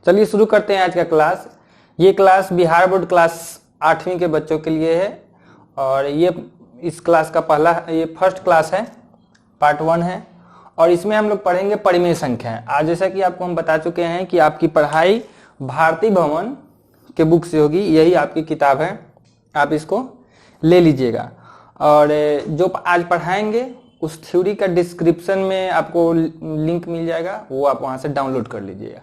चलिए शुरू करते हैं आज का क्लास। ये क्लास बिहार बोर्ड क्लास 8वीं के बच्चों के लिए है और ये इस क्लास का ये फर्स्ट क्लास है, पार्ट 1 है और इसमें हम लोग पढ़ेंगे परिमेय संख्याएं। आज जैसा कि आपको हम बता चुके हैं कि आपकी पढ़ाई भारती भवन के बुक से होगी, यही आपकी किताब है, आप इसको ले लीजिएगा। और जो आज पढ़ाएंगे उस थ्योरी का डिस्क्रिप्शन में आपको लिंक मिल जाएगा, वो आप वहां से डाउनलोड कर लीजिएगा।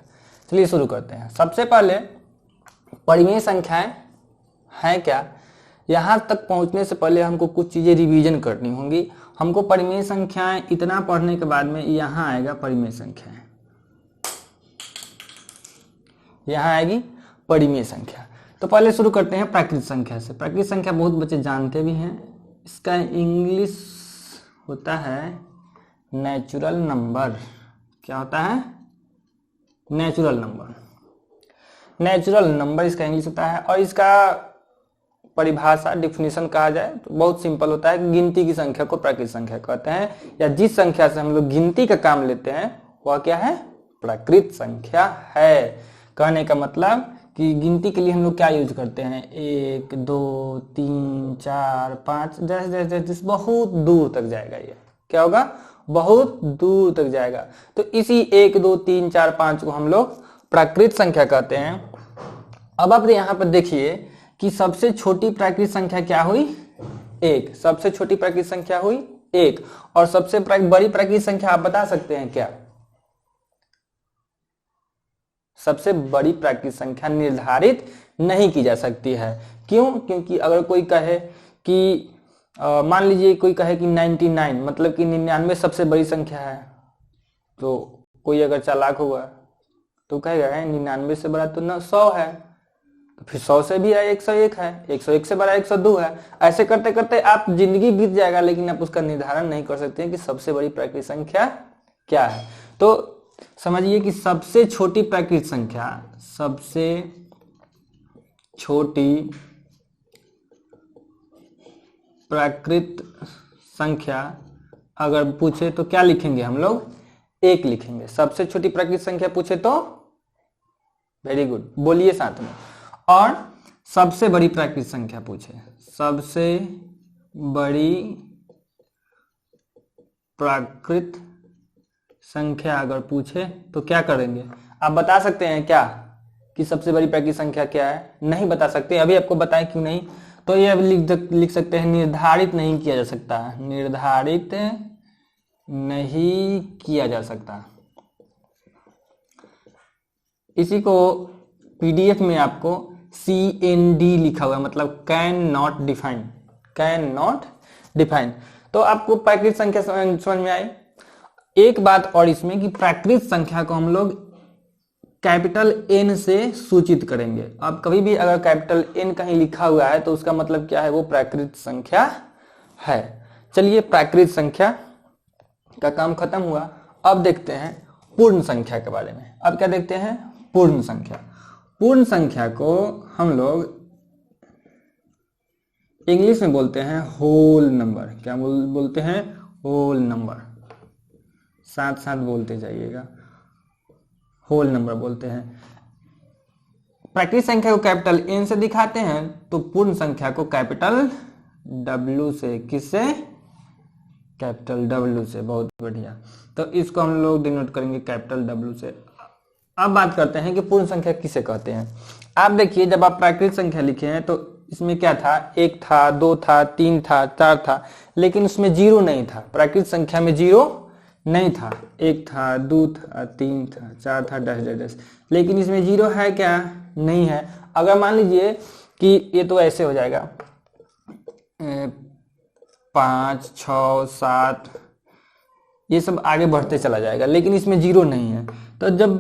चलिए शुरू करते हैं। सबसे पहले परिमेय संख्याएं हैं क्या, यहाँ तक पहुंचने से पहले हमको कुछ चीजें रिवीजन करनी होंगी। हमको परिमेय संख्याएं इतना पढ़ने के बाद में यहाँ आएगा परिमेय संख्याएं, यहाँ आएगी परिमेय संख्या। तो पहले शुरू करते हैं प्राकृत संख्या से। प्राकृत संख्या बहुत बच्चे जानते भी हैं, इसका इंग्लिश होता है नेचुरल नंबर। क्या होता है? Natural number. नेचुरल नंबर इसका इंग्लिश होता है और इसका परिभाषा डिफिनीशन कहा जाए तो बहुत सिंपल होता है कि गिनती की संख्या को प्राकृत संख्या कहते हैं, या जिस संख्या से हम लोग गिनती का काम लेते हैं वह क्या है? प्राकृत संख्या है। कहने का मतलब कि गिनती के लिए हम लोग क्या यूज करते हैं? 1 2 3 4 5, जैसे जैसे बहुत दूर तक जाएगा। ये क्या होगा? बहुत दूर तक जाएगा। तो इसी 1 2 3 4 5 को हम लोग प्राकृत संख्या कहते हैं। अब आप यहाँ पर देखिए कि सबसे छोटी प्राकृत संख्या क्या हुई? 1। सबसे छोटी प्राकृत संख्या हुई 1। और सबसे बड़ी प्राकृत संख्या आप बता सकते हैं क्या? सबसे बड़ी प्राकृत संख्या निर्धारित नहीं की जा सकती है। क्यों? क्योंकि अगर कोई कहे कि मान लीजिए कोई कहे कि 99 मतलब कि 99 सबसे बड़ी संख्या है, तो कोई अगर चालाक हुआ तो कहेगा 99 से बड़ा तो 100 है, तो फिर 100 से भी 101 है, 101 से बड़ा 102 है। ऐसे करते करते आप जिंदगी बीत जाएगा, लेकिन आप उसका निर्धारण नहीं कर सकते हैं कि सबसे बड़ी प्राकृत संख्या क्या है। तो समझिए कि सबसे छोटी प्राकृत संख्या, सबसे छोटी प्राकृत संख्या अगर पूछे तो क्या लिखेंगे हम लोग? 1 लिखेंगे। सबसे छोटी प्राकृत संख्या पूछे तो वेरी गुड, बोलिए साथ में। और सबसे बड़ी प्राकृत संख्या पूछे, सबसे बड़ी प्राकृत संख्या अगर पूछे तो क्या करेंगे? आप बता सकते हैं क्या कि सबसे बड़ी प्राकृत संख्या क्या है? नहीं बता सकते। अभी आपको बताएं क्यों नहीं। तो ये लिख सकते हैं निर्धारित नहीं किया जा सकता, निर्धारित नहीं किया जा सकता। इसी को पीडीएफ में आपको CND लिखा हुआ है, मतलब can not define, can not define. तो आपको प्राकृत संख्या समझ में आई। एक बात और इसमें कि प्राकृत संख्या को हम लोग कैपिटल N से सूचित करेंगे। अब कभी भी अगर कैपिटल N कहीं लिखा हुआ है तो उसका मतलब क्या है? वो प्राकृत संख्या है। चलिए प्राकृत संख्या का काम खत्म हुआ। अब देखते हैं पूर्ण संख्या के बारे में। अब क्या देखते हैं? पूर्ण संख्या। पूर्ण संख्या को हम लोग इंग्लिश में बोलते हैं होल नंबर। क्या बोलते हैं? Whole number. साथ साथ बोलते जाइएगा, होल नंबर बोलते हैं। प्राकृत संख्या को कैपिटल N से दिखाते हैं तो पूर्ण संख्या को कैपिटल W से। किससे? कैपिटल W से। बहुत बढ़िया। तो इसको हम लोग डिनोट करेंगे कैपिटल W से। अब बात करते हैं कि पूर्ण संख्या किसे कहते हैं। आप देखिए जब आप प्राकृत संख्या लिखे हैं तो इसमें क्या था? 1 था, 2 था, 3 था, 4 था, लेकिन उसमें 0 नहीं था। प्राकृत संख्या में 0 नहीं था। 1 था, 2 था, 3 था, 4 था, डैश डैश डैश, लेकिन इसमें 0 है क्या? नहीं है। अगर मान लीजिए कि ये तो ऐसे हो जाएगा 5 6 7, ये सब आगे बढ़ते चला जाएगा, लेकिन इसमें 0 नहीं है। तो जब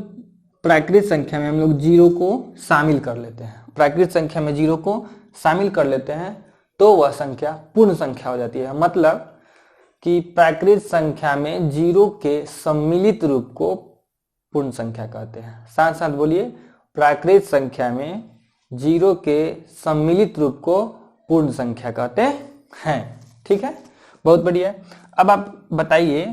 प्राकृत संख्या में हम लोग 0 को शामिल कर लेते हैं, प्राकृत संख्या में 0 को शामिल कर लेते हैं तो वह संख्या पूर्ण संख्या हो जाती है। मतलब कि प्राकृत संख्या में 0 के सम्मिलित रूप को पूर्ण संख्या कहते हैं। साथ साथ बोलिए, प्राकृत संख्या में 0 के सम्मिलित रूप को पूर्ण संख्या कहते हैं। ठीक है, बहुत बढ़िया। अब आप बताइए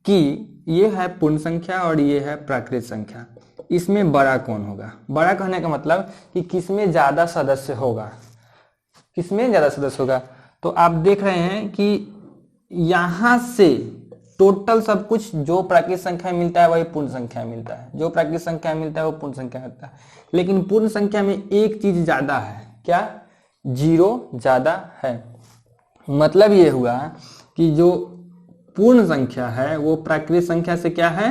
कि ये है पूर्ण संख्या और ये है प्राकृत संख्या। इसमें बड़ा कौन होगा। बड़ा कहने का मतलब कि किसमें ज्यादा सदस्य होगा, किसमें ज्यादा सदस्य होगा। तो आप देख रहे हैं कि यहां से टोटल सब कुछ जो प्राकृत संख्या मिलता है वही पूर्ण संख्या मिलता है, जो प्राकृत संख्या मिलता है वो पूर्ण संख्या मिलता है। लेकिन पूर्ण संख्या में एक चीज ज्यादा है, क्या, 0 ज्यादा है। मतलब ये हुआ कि जो पूर्ण संख्या है वो प्राकृत संख्या से क्या है,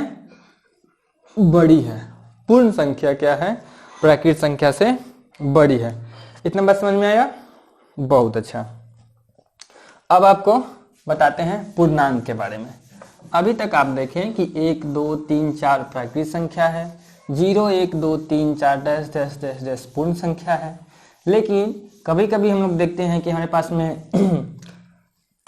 बड़ी है। पूर्ण संख्या क्या है, प्राकृत संख्या से बड़ी है। इतना बात समझ में आया, बहुत अच्छा। अब आपको बताते हैं पूर्णांक के बारे में। अभी तक आप देखें कि 1 2 3 4 प्राकृत संख्या है, 0 1 2 3 4 डैश डैश डैश डैश पूर्ण संख्या है। लेकिन कभी कभी हम लोग देखते हैं कि हमारे पास में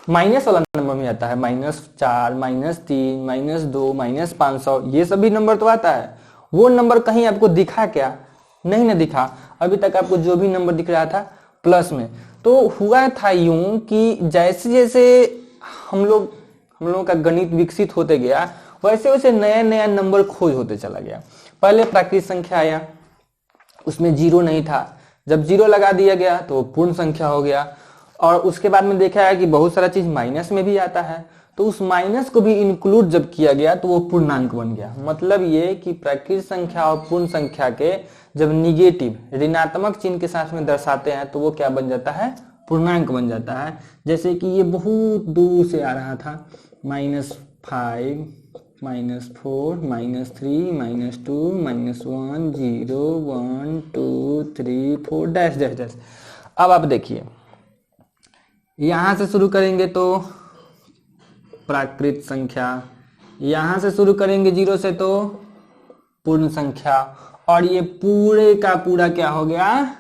माइनस वाला नंबर भी आता है, -4 -3 -2 -500, ये सभी नंबर तो आता है। वो नंबर कहीं आपको दिखा क्या, नहीं ना दिखा। अभी तक आपको जो भी नंबर दिख रहा था प्लस में। तो हुआ था यूं कि जैसे जैसे हम लोगों का गणित विकसित होते गया वैसे वैसे नया नया नंबर खोज होते चला गया। पहले प्राकृत संख्या आया, उसमें 0 नहीं था, जब 0 लगा दिया गया तो पूर्ण संख्या हो गया। और उसके बाद में देखा है कि बहुत सारा चीज माइनस में भी आता है, तो उस माइनस को भी इंक्लूड जब किया गया तो वो पूर्णांक बन गया। मतलब ये कि प्राकृत संख्या और पूर्ण संख्या के जब निगेटिव ऋणात्मक चिन्ह के साथ में दर्शाते हैं तो वो क्या बन जाता है, पूर्णांक बन जाता है। जैसे कि ये बहुत दूर से आ रहा था, -5 -4 -3 -2 -1 0 1 2 3 4 डैश डैश डैश। अब आप देखिए यहां से शुरू करेंगे तो प्राकृत संख्या, यहां से शुरू करेंगे 0 से तो पूर्ण संख्या, और ये पूरे का पूरा क्या हो गया,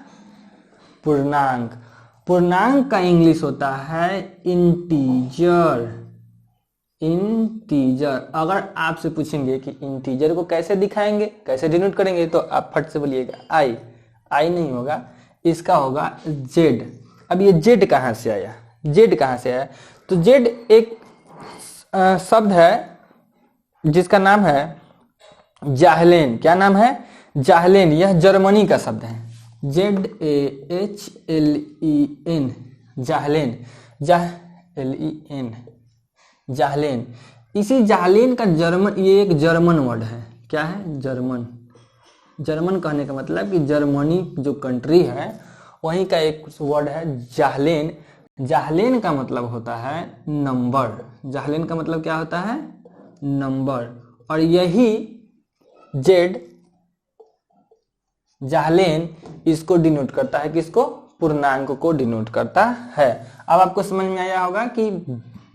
पूर्णांक। पूर्णांक का इंग्लिश होता है इंटीजर। इंटीजर। अगर आपसे पूछेंगे कि इंटीजर को कैसे दिखाएंगे, कैसे डिनोट करेंगे, तो आप फट से बोलिएगा आई नहीं होगा, इसका होगा जेड। अब ये जेड कहां से आया, जेड कहां से आया, तो जेड एक शब्द है जिसका नाम है जाहलेन। क्या नाम है, जाहलेन। यह जर्मनी का शब्द है, ZAHLEN, जाहलेन, JAHLEN, जाहलेन। इसी जाहलेन का जर्मन, ये एक जर्मन वर्ड है। क्या है, जर्मन। जर्मन कहने का मतलब कि जर्मनी जो कंट्री है वहीं का एक वर्ड है जाहलेन। जाहलेन का मतलब होता है नंबर। जाहलेन का मतलब क्या होता है, नंबर। और यही जेड जाहलेन इसको डिनोट करता है, किसको, पूर्णांक को डिनोट करता है। अब आपको समझ में आया होगा कि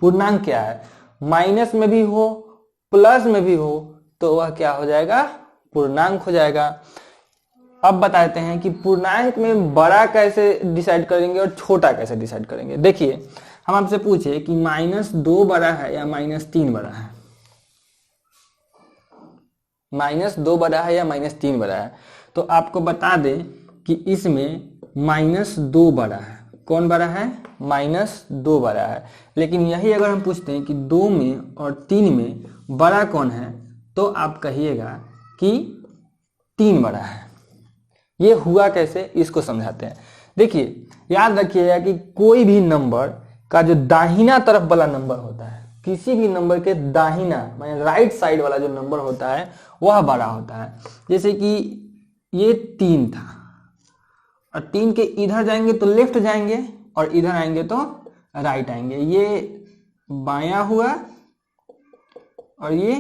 पूर्णांक क्या है। माइनस में भी हो प्लस में भी हो तो वह क्या हो जाएगा, पूर्णांक हो जाएगा। अब बताते हैं कि पूर्णांक में बड़ा कैसे डिसाइड करेंगे और छोटा कैसे डिसाइड करेंगे। देखिए हम आपसे पूछे कि -2 बड़ा है या -3 बड़ा है, -2 बड़ा है या -3 बड़ा है, तो आपको बता दें कि इसमें -2 बड़ा है। कौन बड़ा है, -2 बड़ा है। लेकिन यही अगर हम पूछते हैं कि 2 में और 3 में बड़ा कौन है, तो आप कहिएगा कि 3 बड़ा है। ये हुआ कैसे, इसको समझाते हैं। देखिए याद रखिएगा कि कोई भी नंबर का जो दाहिना तरफ वाला नंबर होता है, किसी भी नंबर के दाहिना माने राइट साइड वाला जो नंबर होता है वह बड़ा होता है। जैसे कि ये 3 था और 3 के इधर जाएंगे तो लेफ्ट जाएंगे और इधर आएंगे तो राइट आएंगे। ये बायां हुआ और ये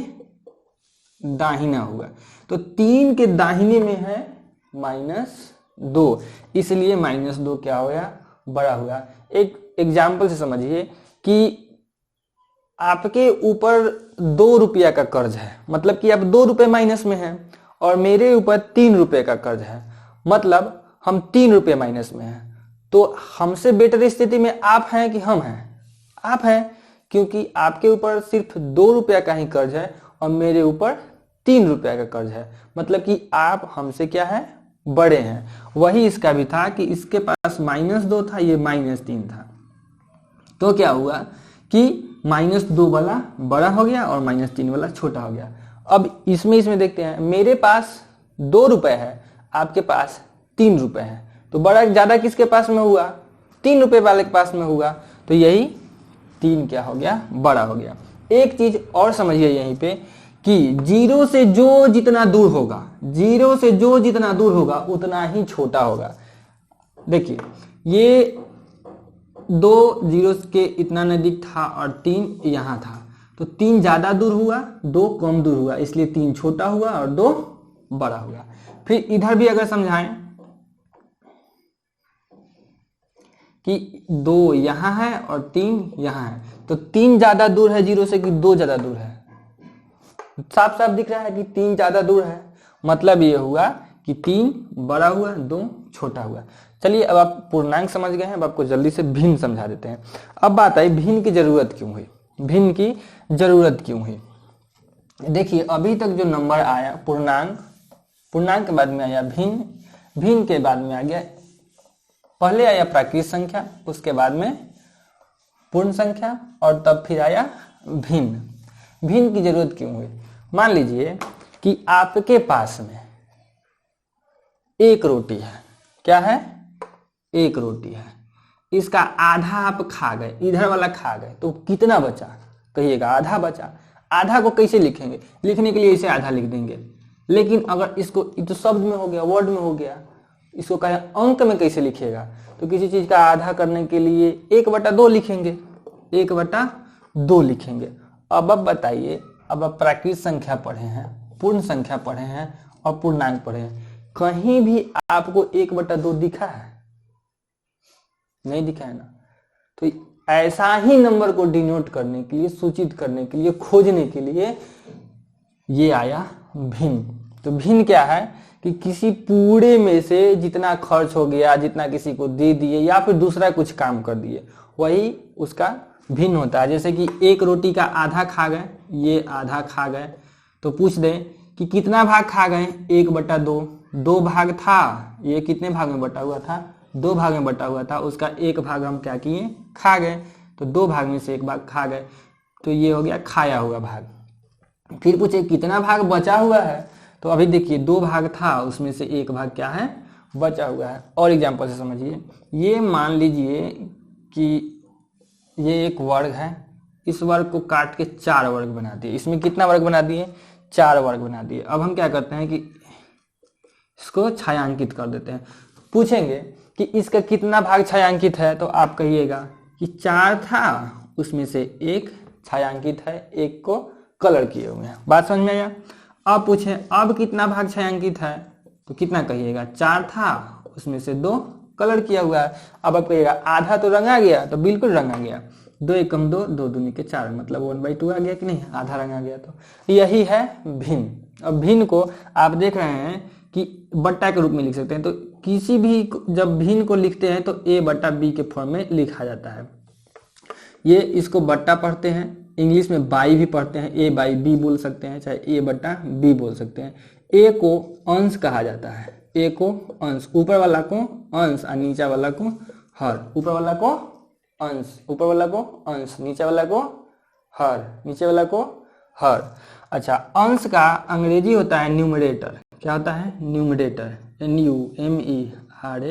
दाहिना हुआ, तो 3 के दाहिने में है -2, इसलिए -2 क्या हो गया, बड़ा हुआ। एक एग्जाम्पल से समझिए कि आपके ऊपर 2 रुपया का कर्ज है, मतलब कि आप 2 रुपये माइनस में हैं, और मेरे ऊपर 3 रुपये का कर्ज है, मतलब हम 3 रुपये माइनस में हैं। तो हमसे बेटर स्थिति में आप हैं कि हम हैं, आप हैं, क्योंकि आपके ऊपर सिर्फ 2 रुपया का ही कर्ज है और मेरे ऊपर 3 रुपया का कर्ज है, मतलब कि आप हमसे क्या है, बड़े हैं। वही इसका भी था कि इसके पास -2 था, ये -3 था, तो क्या हुआ कि -2 वाला बड़ा हो गया और -3 वाला छोटा हो गया। अब इसमें देखते हैं, मेरे पास ₹2 है, आपके पास ₹3 है, तो बड़ा ज्यादा किसके पास में हुआ? ₹3 वाले के पास में हुआ, तो यही 3 क्या हो गया? बड़ा हो गया। एक चीज और समझिए यहीं पे कि जीरो से जो जितना दूर होगा, जीरो से जो जितना दूर होगा उतना ही छोटा होगा। देखिए ये 2 जीरो के इतना नजदीक था और 3 यहां था, तो 3 ज्यादा दूर हुआ, 2 कम दूर हुआ, इसलिए 3 छोटा हुआ और 2 बड़ा हुआ। फिर इधर भी अगर समझाएं कि 2 यहां है और 3 यहां है, तो 3 ज्यादा दूर है जीरो से कि 2 ज्यादा दूर है? साफ साफ दिख रहा है कि 3 ज्यादा दूर है, मतलब ये हुआ कि 3 बड़ा हुआ, 2 छोटा हुआ। चलिए अब आप पूर्णांक समझ गए हैं, अब आपको जल्दी से भिन्न समझा देते हैं। अब बात आई भिन्न की जरूरत क्यों हुई, भिन्न की जरूरत क्यों हुई। देखिए अभी तक जो नंबर आया पूर्णांक, पूर्णांक के बाद में आया भिन्न, भिन्न के बाद में आ गया, पहले आया प्राकृत संख्या, उसके बाद में पूर्ण संख्या और तब फिर आया भिन्न। भिन्न की जरूरत क्यों हुई? मान लीजिए कि आपके पास में एक रोटी है, क्या है? एक रोटी है, इसका आधा आप खा गए, इधर वाला खा गए, तो कितना बचा? कहिएगा आधा बचा। आधा को कैसे लिखेंगे? लिखने के लिए इसे आधा लिख देंगे, लेकिन अगर इसको, तो शब्द में हो गया, वर्ड में हो गया, इसको कहे अंक में कैसे लिखेगा? तो किसी चीज का आधा करने के लिए 1/2 लिखेंगे, 1/2 लिखेंगे। अब बताइए, अब आप प्राकृत संख्या पढ़े हैं, पूर्ण संख्या पढ़े हैं और पूर्णांक पढ़े हैं, कहीं भी आपको 1/2 दिखा है? नहीं दिखा है ना। तो ऐसा ही नंबर को डिनोट करने के लिए, सूचित करने के लिए, खोजने के लिए ये आया भिन्न। तो भिन्न क्या है कि किसी पूरे में से जितना खर्च हो गया, जितना किसी को दे दिए या फिर दूसरा कुछ काम कर दिए, वही उसका भिन्न होता है। जैसे कि एक रोटी का आधा खा गए, ये आधा खा गए, तो पूछ दें कि कितना भाग खा गए? 1/2, 2 भाग था, ये कितने भाग में बटा हुआ था? 2 भाग में बटा हुआ था, उसका 1 भाग हम क्या किए? खा गए, तो 2 भाग में से 1 भाग खा गए, तो ये हो गया खाया हुआ भाग। फिर पूछे कितना भाग बचा हुआ है? तो अभी देखिए 2 भाग था, उसमें से 1 भाग क्या है? बचा हुआ है। और एग्जांपल से समझिए, ये मान लीजिए कि ये एक वर्ग है, इस वर्ग को काट के 4 वर्ग बना दिए, इसमें कितना वर्ग बना दिए? 4 वर्ग बना दिए। अब हम क्या करते हैं कि इसको छायांकित कर देते हैं। पूछेंगे कि इसका कितना भाग छायांकित है, तो आप कहिएगा कि 4 था, उसमें से 1 छायांकित है, 1 को कलर किए हुए हैं। बात समझ में आया? अब पूछें अब कितना भाग छायांकित है, तो कितना कहिएगा? 4 था, उसमें से 2 कलर किया हुआ है। अब आप कहिएगा आधा तो रंगा गया, तो बिल्कुल रंगा गया, 2 एकम 2, 2 दूनी के 4, मतलब 1/2 आ गया कि नहीं? आधा रंगा गया। तो यही है भिन्न। अब भिन्न को आप देख रहे हैं कि बट्टा के रूप में लिख सकते हैं, तो किसी भी जब भिन्न को लिखते हैं तो a/b के फॉर्म में लिखा जाता है। ये इसको बट्टा पढ़ते हैं, इंग्लिश में बाई भी पढ़ते हैं, a/b बोल सकते हैं, चाहे a/b बोल सकते हैं। a को अंश कहा जाता है, a को अंश, ऊपर वाला को अंश और नीचे वाला को हर, ऊपर वाला को अंश, ऊपर वाला को अंश, नीचे वाला को हर, नीचे वाला को हर। अच्छा, अंश का अंग्रेजी होता है न्यूमरेटर। क्या होता है? Numerator, NUMERATOR।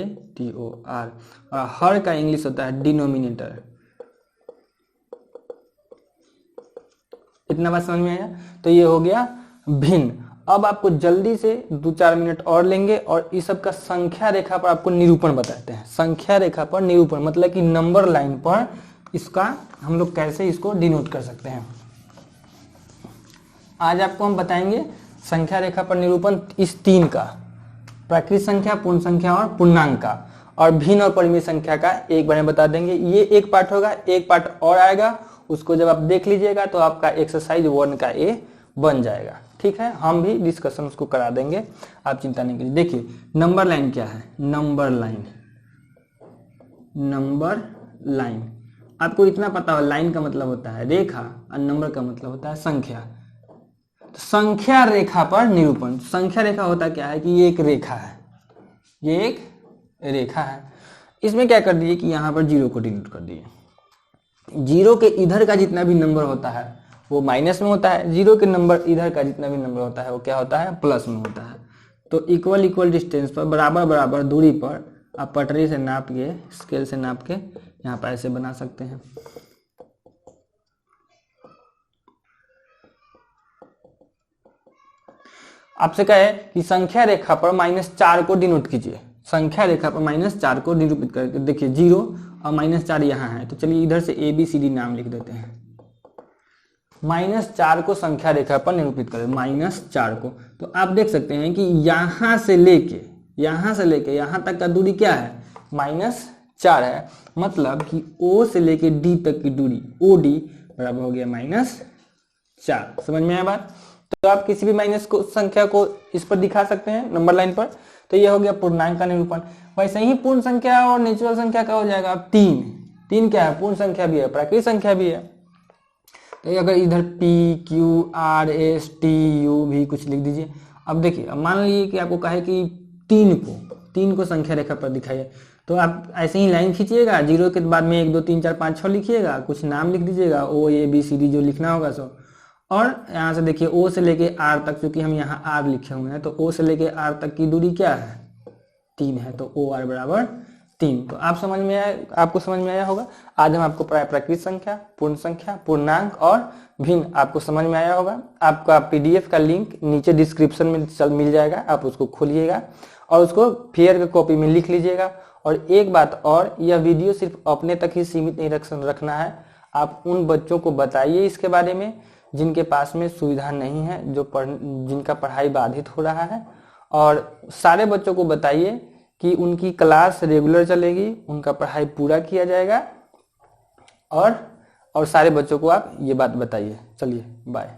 और हर का इंग्लिश होता है डिनोमिनेटर। इतना बात समझ में आया? तो ये हो गया भिन्न। अब आपको जल्दी से 2-4 मिनट और लेंगे और इस सब का संख्या रेखा पर आपको निरूपण बताते हैं। संख्या रेखा पर निरूपण मतलब कि नंबर लाइन पर इसका हम लोग कैसे इसको डिनोट कर सकते हैं। आज आपको हम बताएंगे संख्या रेखा पर निरूपण इस 3 का, प्राकृत संख्या, पूर्ण संख्या और पूर्णांक का, और भिन्न और परिमेय संख्या का एक बार में बता देंगे। ये एक पार्ट होगा, एक पार्ट और आएगा, उसको जब आप देख लीजिएगा तो आपका एक्सरसाइज 1 का A बन जाएगा। ठीक है, हम भी डिस्कशन उसको करा देंगे, आप चिंता नहीं करिए। देखिए नंबर लाइन क्या है? नंबर लाइन, नंबर लाइन आपको इतना पता हो, लाइन का मतलब होता है रेखा और नंबर का मतलब होता है संख्या। तो संख्या रेखा पर निरूपण, संख्या रेखा होता क्या है कि ये एक रेखा है, ये एक रेखा है। इसमें क्या कर दिए कि यहाँ पर 0 को डिनोट कर दिए। 0 के इधर का जितना भी नंबर होता है वो माइनस में होता है, 0 के नंबर इधर का जितना भी नंबर होता है वो क्या होता है? प्लस में होता है। तो इक्वल इक्वल डिस्टेंस पर, बराबर बराबर दूरी पर आप पटरी से नाप के, स्केल से नाप के यहाँ पर ऐसे बना सकते हैं। आपसे कहे कि संख्या रेखा पर -4 को डिनोट कीजिए। संख्या रेखा पर -4 को निरूपित करके, देखिए 0 और -4 यहाँ है, तो चलिए इधर से ABCD नाम लिख देते हैं। -4 को संख्या रेखा पर निरूपित करें, -4 को, तो आप देख सकते हैं कि यहाँ से लेके यहाँ तक का दूरी क्या है, -4 है। मतलब कि O से लेके D तक की दूरी OD बराबर हो गया -4। समझ में आया बात? तो आप किसी भी माइनस को संख्या को इस पर दिखा सकते हैं नंबर लाइन पर। तो ये हो गया पूर्णांक का निरूपण। वैसे ही पूर्ण संख्या और नेचुरल संख्या का हो जाएगा। अब 3 क्या है, पूर्ण संख्या भी है, प्राकृतिक संख्या भी है। तो अगर इधर P Q R S T U भी कुछ लिख दीजिए। अब देखिए, अब मान लीजिए कि आपको कहे कि 3 को संख्या रेखा पर दिखाइए, तो आप ऐसे ही लाइन खींचिएगा, 0 के बाद में 1 2 3 4 5 6 लिखिएगा, कुछ नाम लिख दीजिएगा, O A B C D जो लिखना होगा सो। और यहाँ से देखिए O से लेके R तक, क्योंकि हम यहाँ R लिखे हुए हैं, तो O से लेके R तक की दूरी क्या है, 3 है, तो OR बराबर 3। तो आप समझ में आया, आपको समझ में आया होगा। आज हम आपको प्राकृतिक संख्या, पूर्ण संख्या, पूर्णांक और भिन्न आपको समझ में आया होगा। आपका PDF का लिंक नीचे डिस्क्रिप्शन में मिल जाएगा, आप उसको खोलिएगा और उसको फेयर की कॉपी में लिख लीजिएगा। और एक बात और, यह वीडियो सिर्फ अपने तक ही सीमित नहीं रखना है, आप उन बच्चों को बताइए इसके बारे में जिनके पास में सुविधा नहीं है, जिनका पढ़ाई बाधित हो रहा है। और सारे बच्चों को बताइए कि उनकी क्लास रेगुलर चलेगी, उनका पढ़ाई पूरा किया जाएगा। और सारे बच्चों को आप ये बात बताइए। चलिए बाय।